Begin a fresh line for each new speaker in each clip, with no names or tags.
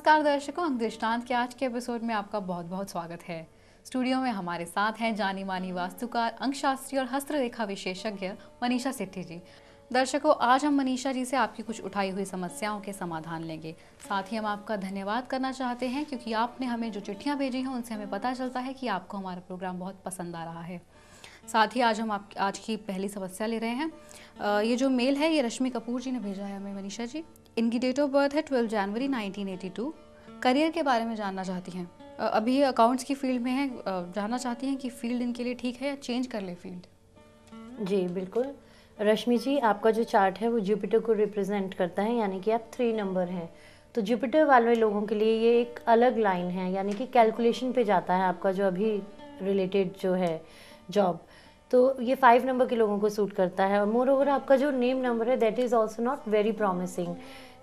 नमस्कार दर्शकों, अंक दृष्टांत के आज के एपिसोड में आपका बहुत बहुत स्वागत है। स्टूडियो में हमारे साथ हैं जानी मानी वास्तुकार, अंकशास्त्री और हस्तरेखा विशेषज्ञ मनीषा सेठी जी। दर्शकों, आज हम मनीषा जी से आपकी कुछ उठाई हुई समस्याओं के समाधान लेंगे। साथ ही हम आपका धन्यवाद करना चाहते हैं क्योंकि आपने हमें जो चिट्ठियाँ भेजी हैं उनसे हमें पता चलता है कि आपको हमारा प्रोग्राम बहुत पसंद आ रहा है। साथ ही आज हम आज की पहली समस्या ले रहे हैं। ये जो मेल है ये रश्मि कपूर जी ने भेजा है हमें मनीषा जी। इनकी डेट ऑफ बर्थ है 12 जनवरी 1982। करियर के बारे में जानना चाहती हैं। अभी ये अकाउंट्स की फील्ड में है, जानना चाहती हैं कि फील्ड इनके लिए ठीक है या चेंज कर ले फील्ड।
जी बिल्कुल रश्मि जी, आपका जो चार्ट है वो जुपिटर को रिप्रेजेंट करता है, यानी कि आप 3 नंबर हैं। तो जुपिटर वाले लोगों के लिए ये एक अलग लाइन है, यानी कि कैलकुलेशन पे जाता है आपका जो अभी रिलेटेड जो है जॉब। तो ये 5 नंबर के लोगों को सूट करता है। और मोर ओवर आपका जो नेम नंबर है that is also not very promising.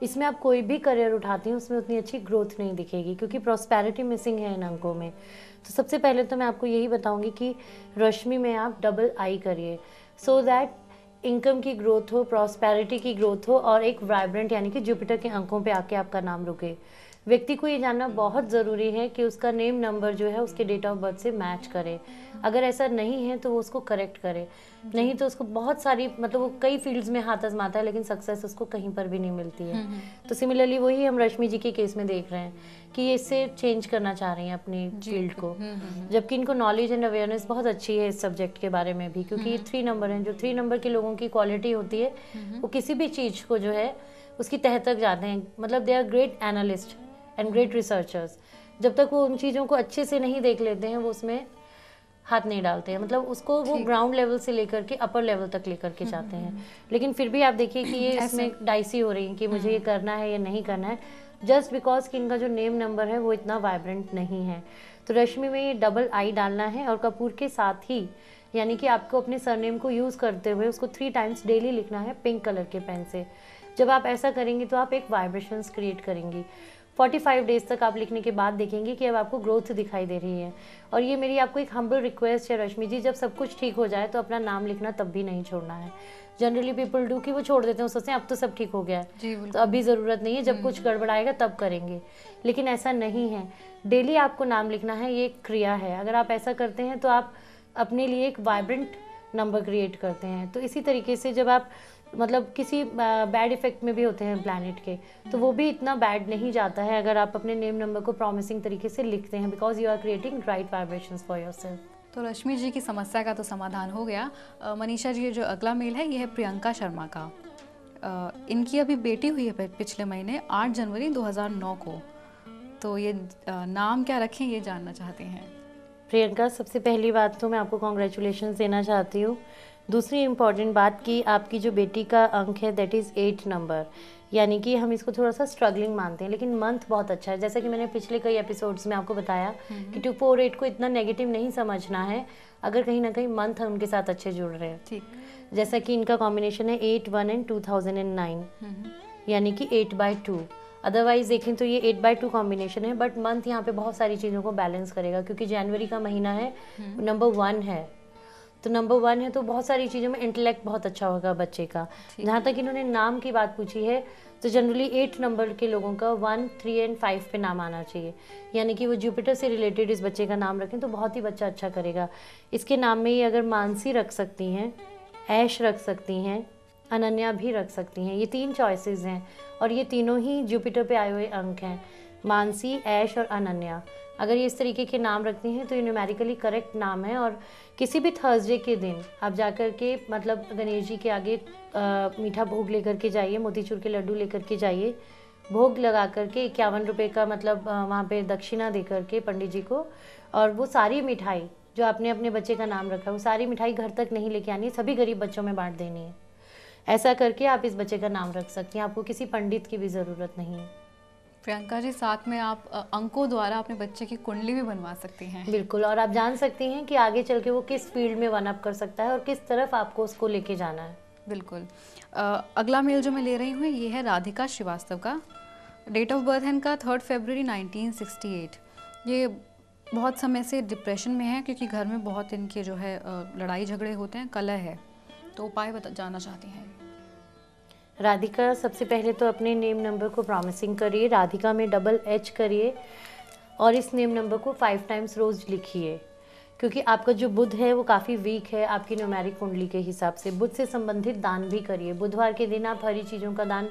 इसमें आप कोई भी करियर उठाती हैं उसमें उतनी अच्छी ग्रोथ नहीं दिखेगी क्योंकि प्रॉस्पेरिटी मिसिंग है इन अंकों में। तो सबसे पहले तो मैं आपको यही बताऊंगी कि रश्मि में आप डबल आई करिए सो दैट इनकम की ग्रोथ हो, प्रॉस्पेरिटी की ग्रोथ हो और एक वाइब्रेंट यानी कि जुपिटर के अंकों पे आके आपका नाम रुके। व्यक्ति को ये जानना बहुत ज़रूरी है कि उसका नेम नंबर जो है उसके डेट ऑफ बर्थ से मैच करे। अगर ऐसा नहीं है तो वो उसको करेक्ट करे, नहीं तो उसको बहुत सारी मतलब वो कई फील्ड्स में हाथ आजमाता है लेकिन सक्सेस उसको कहीं पर भी नहीं मिलती है। तो सिमिलरली वही हम रश्मि जी के केस में देख रहे हैं कि ये इससे चेंज करना चाह रही हैं अपनी फील्ड को, जबकि इनको नॉलेज एंड अवेयरनेस बहुत अच्छी है इस सब्जेक्ट के बारे में भी, क्योंकि ये 3 नंबर हैं। जो 3 नंबर के लोगों की क्वालिटी होती है वो किसी भी चीज़ को जो है उसकी तह तक जाते हैं, मतलब they are great analyst and great researchers. जब तक वो उन चीज़ों को अच्छे से नहीं देख लेते हैं वो उसमें हाथ नहीं डालते हैं, मतलब उसको वो ग्राउंड लेवल से लेकर के अपर लेवल तक लेकर के जाते हैं। लेकिन फिर भी आप देखिए कि ये इसमें डाइसी हो रही है कि मुझे ये करना है या नहीं करना है, जस्ट बिकॉज कि इनका जो नेम नंबर है वो इतना वाइब्रेंट नहीं है। तो रश्मि में ये डबल आई डालना है और कपूर के साथ ही यानी कि आपको अपने सरनेम को यूज़ करते हुए उसको 3 टाइम्स डेली लिखना है पिंक कलर के पेन से। जब आप ऐसा करेंगे तो आप एक वाइब्रेशंस क्रिएट करेंगी। 45 डेज तक आप लिखने के बाद देखेंगे कि अब आपको ग्रोथ दिखाई दे रही है। और ये मेरी आपको एक हम्बल रिक्वेस्ट है रश्मि जी, जब सब कुछ ठीक हो जाए तो अपना नाम लिखना तब भी नहीं छोड़ना है। जनरली पीपल डू कि वो छोड़ देते हैं, सोचते हैं अब तो सब ठीक हो गया है तो अभी ज़रूरत नहीं है, जब कुछ गड़बड़ाएगा तब करेंगे। लेकिन ऐसा नहीं है, डेली आपको नाम लिखना है, ये एक क्रिया है। अगर आप ऐसा करते हैं तो आप अपने लिए एक वाइब्रेंट नंबर क्रिएट करते हैं। तो इसी तरीके से जब आप मतलब किसी बैड इफेक्ट में भी होते हैं प्लैनेट के, तो वो भी इतना बैड नहीं जाता है अगर आप अपने नेम नंबर को प्रॉमिसिंग तरीके से लिखते हैं, because you are creating right vibrations for yourself.
तो रश्मि जी की समस्या का तो समाधान हो गया। मनीषा जी, जो अगला मेल है ये है प्रियंका शर्मा का। इनकी अभी बेटी हुई है पिछले महीने 8 जनवरी 2009 को। तो ये नाम क्या रखें ये जानना चाहते हैं।
प्रियंका, सबसे पहली बात तो मैं आपको कॉन्ग्रेचुलेशन देना चाहती हूँ। दूसरी इम्पॉर्टेंट बात कि आपकी जो बेटी का अंक है दैट इज़ 8 नंबर, यानी कि हम इसको थोड़ा सा स्ट्रगलिंग मानते हैं लेकिन मंथ बहुत अच्छा है। जैसा कि मैंने पिछले कई एपिसोड्स में आपको बताया कि 248 को इतना नेगेटिव नहीं समझना है अगर कहीं ना कहीं मंथ उनके साथ अच्छे जुड़ रहे हैं।
ठीक,
जैसा कि इनका कॉम्बिनेशन है 8, 1 एंड 2009, यानी कि 8/2। अदरवाइज देखें तो ये 8/2 कॉम्बिनेशन है, बट मंथ यहाँ पे बहुत सारी चीज़ों को बैलेंस करेगा क्योंकि जनवरी का महीना है, नंबर 1 है। तो नंबर 1 है तो बहुत सारी चीज़ों में इंटेलेक्ट बहुत अच्छा होगा बच्चे का। जहाँ तक इन्होंने नाम की बात पूछी है तो जनरली 8 नंबर के लोगों का 1, 3 एंड 5 पे नाम आना चाहिए, यानी कि वो जुपिटर से रिलेटेड इस बच्चे का नाम रखें तो बहुत ही बच्चा अच्छा करेगा। इसके नाम में ये अगर मानसी रख सकती हैं, ऐश रख सकती हैं, अनन्या भी रख सकती हैं। ये 3 चॉइसेस हैं और ये तीनों ही जुपिटर पे आए हुए अंक हैं, मानसी, ऐश और अनन्या। अगर ये इस तरीके के नाम रखती हैं तो ये न्यूमेरिकली करेक्ट नाम है। और किसी भी थर्सडे के दिन आप जाकर के मतलब गणेश जी के आगे मीठा भोग लेकर के जाइए, मोतीचूर के लड्डू लेकर के जाइए, भोग लगा करके 51 रुपये का मतलब वहाँ पे दक्षिणा दे करके पंडित जी को, और वो सारी मिठाई जो आपने अपने बच्चे का नाम रखा है वो सारी मिठाई घर तक नहीं लेके आनी है, सभी गरीब बच्चों में बांट देनी है। ऐसा करके आप इस बच्चे का नाम रख सकती हैं, आपको किसी पंडित की भी ज़रूरत नहीं है।
प्रियंका जी, साथ में आप अंकों द्वारा अपने बच्चे की कुंडली भी बनवा सकती हैं।
बिल्कुल, और आप जान सकती हैं कि आगे चल के वो किस फील्ड में वन अप कर सकता है और किस तरफ आपको उसको लेके जाना है।
बिल्कुल। अगला मेल जो मैं ले रही हूँ ये है राधिका श्रीवास्तव का। डेट ऑफ बर्थ है इनका 3 फरवरी 1968। ये बहुत समय से डिप्रेशन में है क्योंकि घर में बहुत इनके जो है लड़ाई झगड़े होते हैं, कलह है। तो उपाय जानना चाहती हैं।
राधिका, सबसे पहले तो अपने नेम नंबर को प्रॉमिसिंग करिए, राधिका में डबल एच करिए और इस नेम नंबर को 5 टाइम्स रोज लिखिए, क्योंकि आपका जो बुध है वो काफ़ी वीक है आपकी न्यूमेरिक कुंडली के हिसाब से। बुध से संबंधित दान भी करिए। बुधवार के दिन आप हरी चीज़ों का दान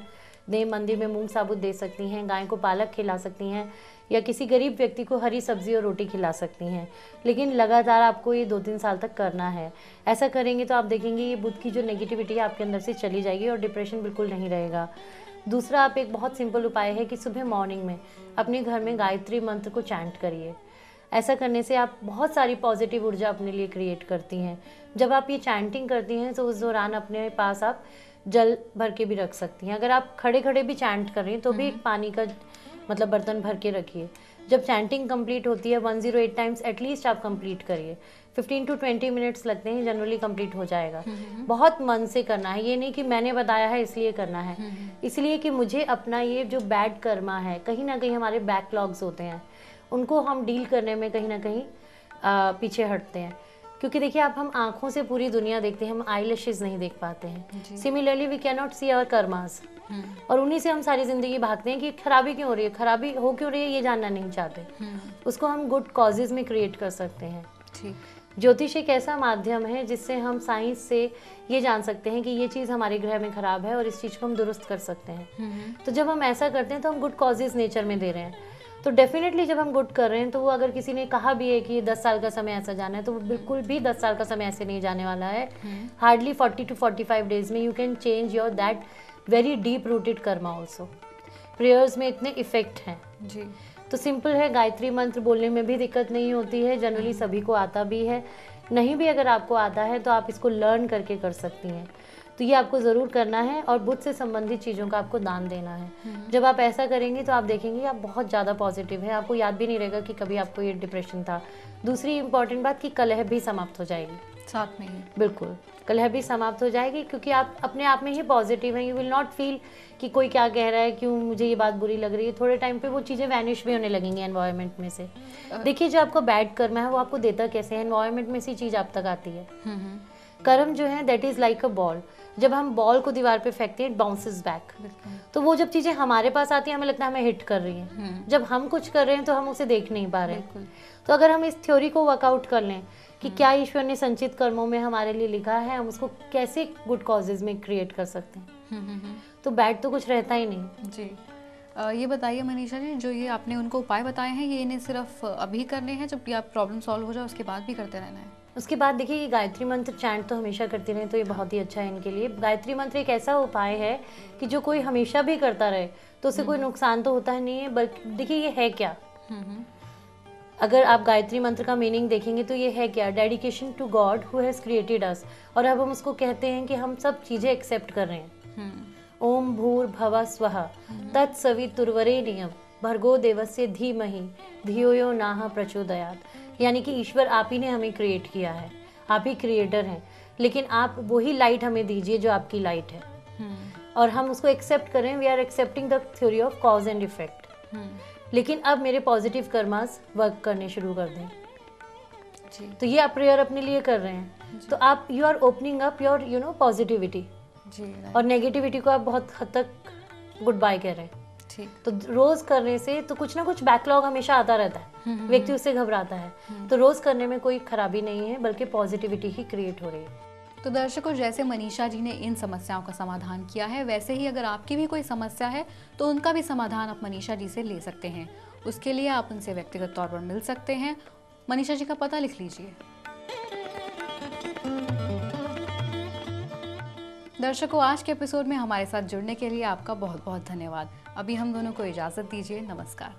दें, मंदिर में मूंग साबुत दे सकती हैं, गाय को पालक खिला सकती हैं या किसी गरीब व्यक्ति को हरी सब्जी और रोटी खिला सकती हैं। लेकिन लगातार आपको ये 2-3 साल तक करना है। ऐसा करेंगे तो आप देखेंगे ये बुध की जो नेगेटिविटी है आपके अंदर से चली जाएगी और डिप्रेशन बिल्कुल नहीं रहेगा। दूसरा, आप एक बहुत सिंपल उपाय है कि सुबह मॉर्निंग में अपने घर में गायत्री मंत्र को चैंट करिए। ऐसा करने से आप बहुत सारी पॉजिटिव ऊर्जा अपने लिए क्रिएट करती हैं। जब आप ये चैंटिंग करती हैं तो उस दौरान अपने पास आप जल भर के भी रख सकती हैं। अगर आप खड़े खड़े भी चैंट कर रही हैं तो भी एक पानी का मतलब बर्तन भर के रखिए। जब चैंटिंग कंप्लीट होती है 108 टाइम्स एटलीस्ट आप कंप्लीट करिए। 15 to 20 मिनट्स लगते हैं, जनरली कंप्लीट हो जाएगा। बहुत मन से करना है, ये नहीं कि मैंने बताया है इसलिए करना है। इसलिए कि मुझे अपना ये जो बैड कर्मा है, कहीं ना कहीं हमारे बैकलॉग्स होते हैं, उनको हम डील करने में कहीं ना कहीं पीछे हटते हैं। क्योंकि देखिए, आप हम आंखों से पूरी दुनिया देखते हैं, हम आईलैशेस नहीं देख पाते हैं। Similarly we can not see our karmas, और उन्हीं से हम सारी जिंदगी भागते हैं कि खराबी क्यों हो रही है, खराबी हो क्यों रही है, ये जानना नहीं चाहते। उसको हम गुड कॉजेज में क्रिएट कर सकते हैं। ज्योतिष एक ऐसा माध्यम है जिससे हम साइंस से ये जान सकते हैं कि ये चीज़ हमारे ग्रह में खराब है और इस चीज़ को हम दुरुस्त कर सकते हैं। तो जब हम ऐसा करते हैं तो हम गुड कॉजेज नेचर में दे रहे हैं। तो डेफिनेटली जब हम गुड कर रहे हैं तो वो अगर किसी ने कहा भी है कि 10 साल का समय ऐसा जाना है, तो बिल्कुल भी 10 साल का समय ऐसे नहीं जाने वाला है। हार्डली 40 to 45 डेज में you can change your that very deep rooted Karma also. Prayers में इतने इफेक्ट हैं जी। तो सिंपल है, गायत्री मंत्र बोलने में भी दिक्कत नहीं होती है, जनरली सभी को आता भी है। नहीं भी अगर आपको आता है तो आप इसको लर्न करके कर सकती हैं। तो ये आपको ज़रूर करना है और बुध से संबंधित चीज़ों का आपको दान देना है। जब आप ऐसा करेंगे तो आप देखेंगे आप बहुत ज़्यादा पॉजिटिव है, आपको याद भी नहीं रहेगा कि कभी आपको ये डिप्रेशन था। दूसरी इंपॉर्टेंट बात कि कलह भी समाप्त हो जाएगी
साथ में ही।
बिल्कुल, कलह भी समाप्त हो जाएगी, क्योंकि आप अपने आप में ही पॉजिटिव हैं। यू विल नॉट फील कि कोई क्या कह रहा है, क्यों मुझे ये बात बुरी लग रही है। थोड़े टाइम पे वो चीज़ें वैनिश भी होने लगेंगी एनवायरनमेंट में से। देखिए, जो आपको बैड कर्म है वो आपको देता कैसे है, एनवायरनमेंट में से चीज़ आप तक आती है। कर्म जो है that is like a ball. जब हम बॉल को दीवार पे फेंकते हैं इट बाउंसेस बैक। तो वो जब चीज़ें हमारे पास आती हैं हमें लगता है हमें हिट कर रही हैं। जब हम कुछ कर रहे हैं तो हम उसे देख नहीं पा रहे हैं। तो अगर हम इस थ्योरी को वर्कआउट कर लें कि क्या ईश्वर ने संचित कर्मों में हमारे लिए लिखा है, हम उसको कैसे गुड कॉजेज में क्रिएट कर सकते हैं, तो बैड तो कुछ रहता ही नहीं
जी। ये बताइए मनीषा जी, जो ये आपने उनको उपाय बताए हैं, ये इन्हें सिर्फ अभी करने हैं जब आप प्रॉब्लम सॉल्व हो जाए उसके बाद भी करते रहना है?
उसके बाद देखिए, ये गायत्री मंत्र चैंट तो हमेशा करते रहें तो ये बहुत ही अच्छा है इनके लिए। गायत्री मंत्र एक ऐसा उपाय है कि जो कोई हमेशा भी करता रहे तो उससे कोई नुकसान तो होता है नहीं है, बल्कि देखिए ये है क्या। अगर आप गायत्री मंत्र का मीनिंग देखेंगे तो ये है क्या, dedication to God who has created us. और अब हम उसको कहते हैं कि हम सब चीज़ें एक्सेप्ट कर रहे हैं। ओम भूर्भुवः स्वः तत्सवितुर्वरेण्यं भर्गो देवस्य धीमहि धियो यो नः प्रचोदयात्। यानी कि ईश्वर आप ही ने हमें क्रिएट किया है, आप ही क्रिएटर हैं, लेकिन आप वही लाइट हमें दीजिए जो आपकी लाइट है। और हम उसको एक्सेप्ट करें। We are accepting the theory of cause and effect. लेकिन अब मेरे पॉजिटिव कर्मास वर्क करने शुरू कर दें जी। तो ये आप प्रेयर अपने लिए कर रहे हैं, तो आप you are opening up your positivity जी, और नेगेटिविटी को आप बहुत हद तक गुड बाय कह रहे हैं। ठीक। तो रोज करने से तो कुछ ना कुछ बैकलॉग हमेशा आता रहता है, व्यक्ति उससे घबराता है। तो रोज करने में कोई खराबी नहीं है, बल्कि पॉजिटिविटी ही क्रिएट हो रही है।
तो दर्शकों, जैसे मनीषा जी ने इन समस्याओं का समाधान किया है, वैसे ही अगर आपकी भी कोई समस्या है तो उनका भी समाधान आप मनीषा जी से ले सकते हैं। उसके लिए आप उनसे व्यक्तिगत तौर पर मिल सकते हैं। मनीषा जी का पता लिख लीजिए। दर्शकों, आज के एपिसोड में हमारे साथ जुड़ने के लिए आपका बहुत बहुत धन्यवाद। अभी हम दोनों को इजाज़त दीजिए। नमस्कार।